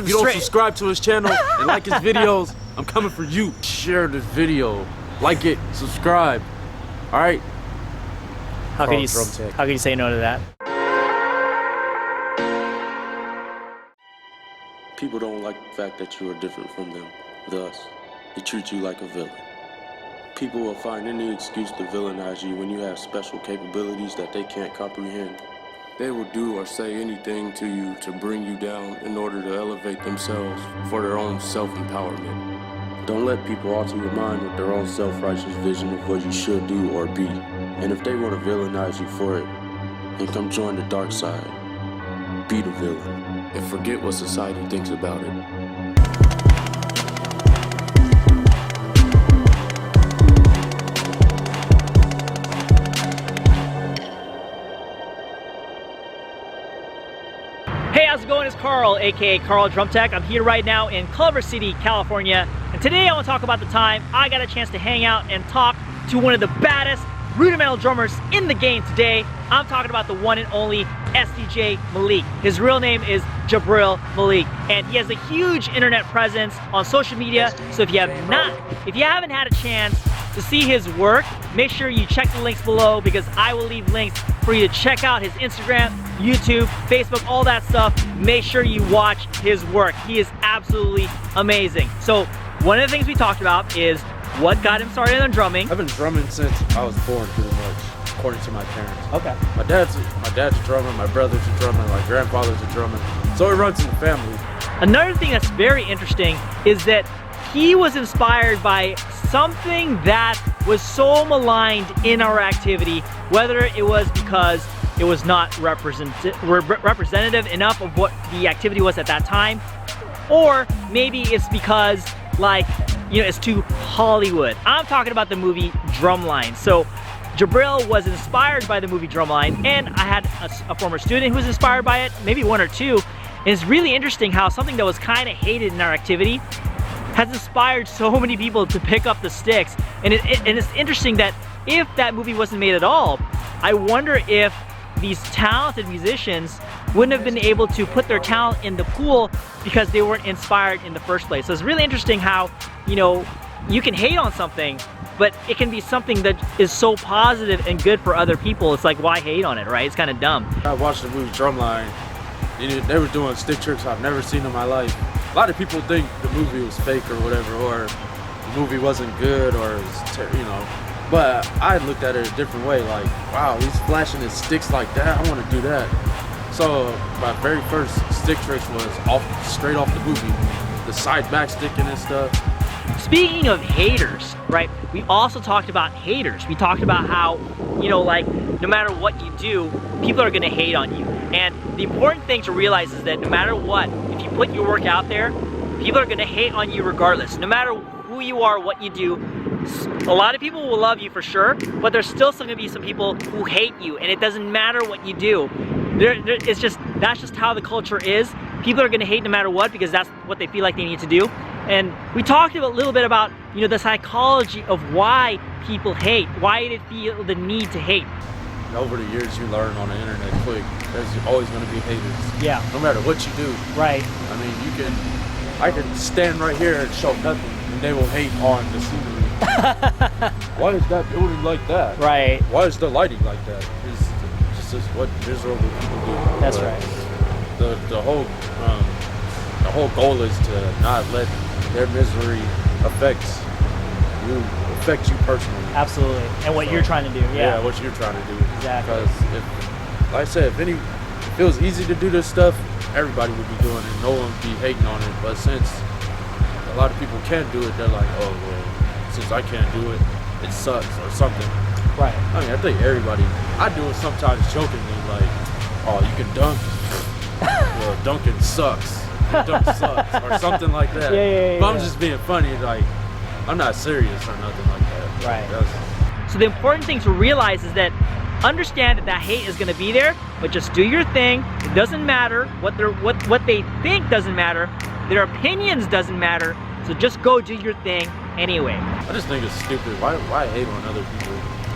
If you don't subscribe to his channel and like his videos, I'm coming for you. Share this video, like it, subscribe. All right. How could you say no to that? People don't like the fact that you are different from them. Thus, they treat you like a villain. People will find any excuse to villainize you when you have special capabilities that they can't comprehend. They will do or say anything to you to bring you down in order to elevate themselves for their own self-empowerment. Don't let people alter your mind with their own self-righteous vision of what you should do or be. And if they want to villainize you for it, then come join the dark side. Be the villain and forget what society thinks about it. Hey, how's it going? It's Carl, aka Carl Drum Tech. I'm here right now in Culver City, California. And today I want to talk about the time I got a chance to hang out and talk to one of the baddest rudimental drummers in the game today. I'm talking about the one and only SDJMalik. His real name is Jabril Malik, and he has a huge internet presence on social media. So if you haven't had a chance to see his work, make sure you check the links below, because I will leave links for you to check out his Instagram, YouTube, Facebook, all that stuff. Make sure you watch his work. He is absolutely amazing. So one of the things we talked about is what got him started on drumming. I've been drumming since I was born, pretty much, according to my parents. Okay. My dad's a drummer, my brother's a drummer, my grandfather's a drummer. So it runs in the family. Another thing that's very interesting is that he was inspired by something that was so maligned in our activity, whether it was because it was not representative enough of what the activity was at that time, or maybe it's because, like, you know, it's too Hollywood. I'm talking about the movie Drumline. So Jabril was inspired by the movie Drumline, and I had a former student who was inspired by it, maybe one or two. And it's really interesting how something that was kind of hated in our activity has inspired so many people to pick up the sticks. And it's interesting that if that movie wasn't made at all, I wonder if these talented musicians wouldn't have been able to put their talent in the pool because they weren't inspired in the first place. So it's really interesting how, you know, you can hate on something, but it can be something that is so positive and good for other people. It's like, why hate on it, right? It's kind of dumb. I watched the movie Drumline. They were doing stick tricks I've never seen in my life. A lot of people think the movie was fake or whatever, or the movie wasn't good, or you know. But I looked at it a different way. Like, wow, he's flashing his sticks like that. I want to do that. So my very first stick tricks was straight off the movie, the side back sticking and stuff. Speaking of haters, right? We also talked about haters. We talked about how, you know, like, no matter what you do, people are gonna hate on you. And the important thing to realize is that no matter what, if you put your work out there, people are gonna hate on you regardless. No matter who you are, what you do, a lot of people will love you for sure, but there's still gonna be some people who hate you, and it doesn't matter what you do. That's just how the culture is. People are gonna hate no matter what, because that's what they feel like they need to do. And we talked a little bit about, you know, the psychology of why people hate, why they feel the need to hate. Over the years, you learn on the internet quick. There's always going to be haters. Yeah. No matter what you do. Right. I mean, I can stand right here and show nothing, and they will hate on the scenery. Why is that building like that? Right. Why is the lighting like that? It's just what miserable people do. That's but right. The whole goal is to not let their misery affect you personally. Absolutely. And what you're trying to do. Yeah. What you're trying to do. Exactly. Because like I said, if it was easy to do this stuff, everybody would be doing it. No one would be hating on it. But since a lot of people can't do it, they're like, oh, well, since I can't do it, it sucks or something. Right. I mean, I think I do it sometimes jokingly, like, oh, you can dunk. Well, dunking sucks. Dunk sucks, or something like that. Yeah. But I'm just being funny, like, I'm not serious or nothing like that. Right. So the important thing to realize is that understand that hate is going to be there, but just do your thing. It doesn't matter what they think, doesn't matter. Their opinions doesn't matter. So just go do your thing anyway. I just think it's stupid. Why hate on other people?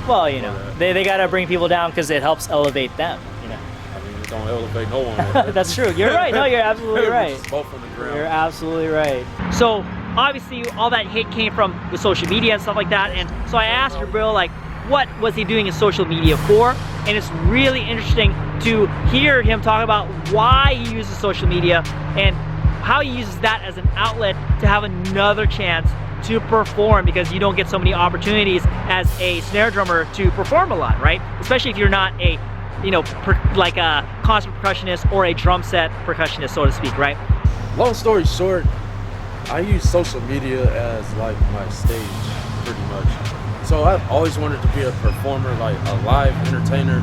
Well, you know, they got to bring people down because it helps elevate them, you know. I mean, don't elevate no one. That's true. You're right. No, you're absolutely right. Just both on the ground. You're absolutely right. So obviously all that hate came from the social media and stuff like that. And so I asked Jabril, like, what was he doing in social media for? And it's really interesting to hear him talk about why he uses social media and how he uses that as an outlet to have another chance to perform, because you don't get so many opportunities as a snare drummer to perform a lot, right? Especially if you're not a, you know, like a concert percussionist or a drum set percussionist, so to speak, right? Long story short, I use social media as like my stage, pretty much. So I've always wanted to be a performer, like a live entertainer,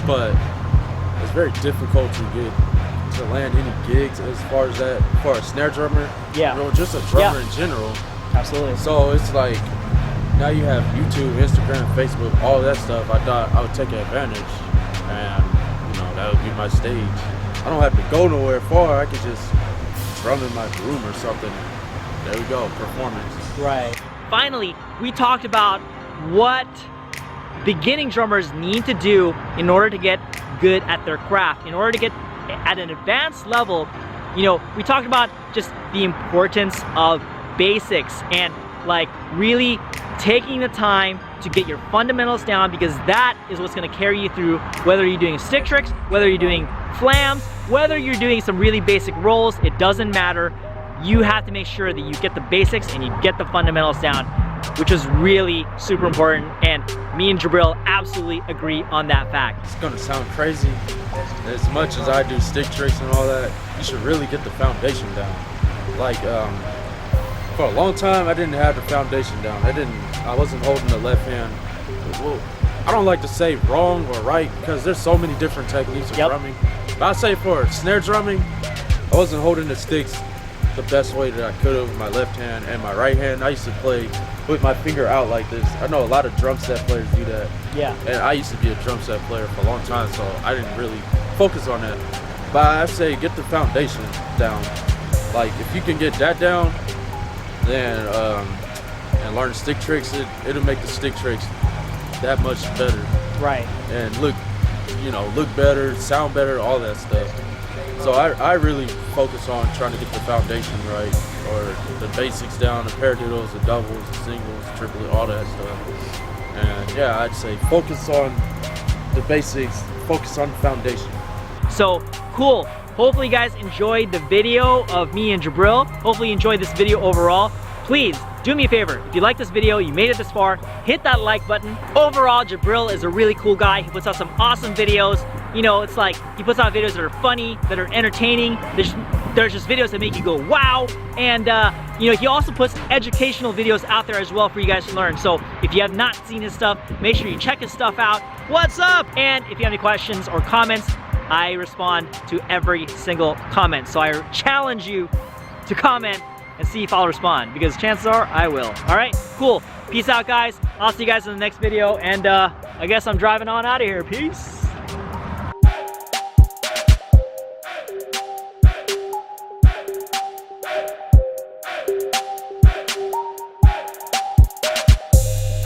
but it's very difficult to land any gigs as far as that, for a snare drummer. Yeah. You know, just a drummer in general. Absolutely. So it's like, now you have YouTube, Instagram, Facebook, all that stuff. I thought I would take advantage, and you know, that would be my stage. I don't have to go nowhere far. I could just drum in my room or something. There we go, performance. Right. Finally, we talked about what beginning drummers need to do in order to get good at their craft, in order to get at an advanced level. You know, we talked about just the importance of basics and like really taking the time to get your fundamentals down, because that is what's going to carry you through, whether you're doing stick tricks, whether you're doing flams, whether you're doing some really basic rolls. It doesn't matter. You have to make sure that you get the basics and you get the fundamentals down, which is really super important, and me and Jabril absolutely agree on that fact. It's gonna sound crazy. As much as I do stick tricks and all that, you should really get the foundation down. Like, for a long time, I didn't have the foundation down. I wasn't holding the left hand. Well, I don't like to say wrong or right, because there's so many different techniques of drumming. But I say for snare drumming, I wasn't holding the sticks the best way that I could have with my left hand and my right hand. I used to play with my finger out like this. I know a lot of drum set players do that. Yeah. And I used to be a drum set player for a long time, so I didn't really focus on that. But I say get the foundation down. Like, if you can get that down, then and learn stick tricks, it'll make the stick tricks that much better. Right. And look better, sound better, all that stuff. So I really focus on trying to get the foundation right, or the basics down, the paradiddles, the doubles, the singles, the triplet, all that stuff. And yeah, I'd say focus on the basics, focus on the foundation. So cool. Hopefully you guys enjoyed the video of me and Jabril. Hopefully you enjoyed this video overall. Please do me a favor. If you like this video, you made it this far, hit that like button. Overall, Jabril is a really cool guy. He puts out some awesome videos. You know, it's like he puts out videos that are funny, that are entertaining. There's just videos that make you go wow. And you know, he also puts educational videos out there as well for you guys to learn. So if you have not seen his stuff, make sure you check his stuff out. What's up? And if you have any questions or comments, I respond to every single comment. So I challenge you to comment and see if I'll respond, because chances are I will. All right, cool. Peace out, guys. I'll see you guys in the next video, and I guess I'm driving on out of here. Peace.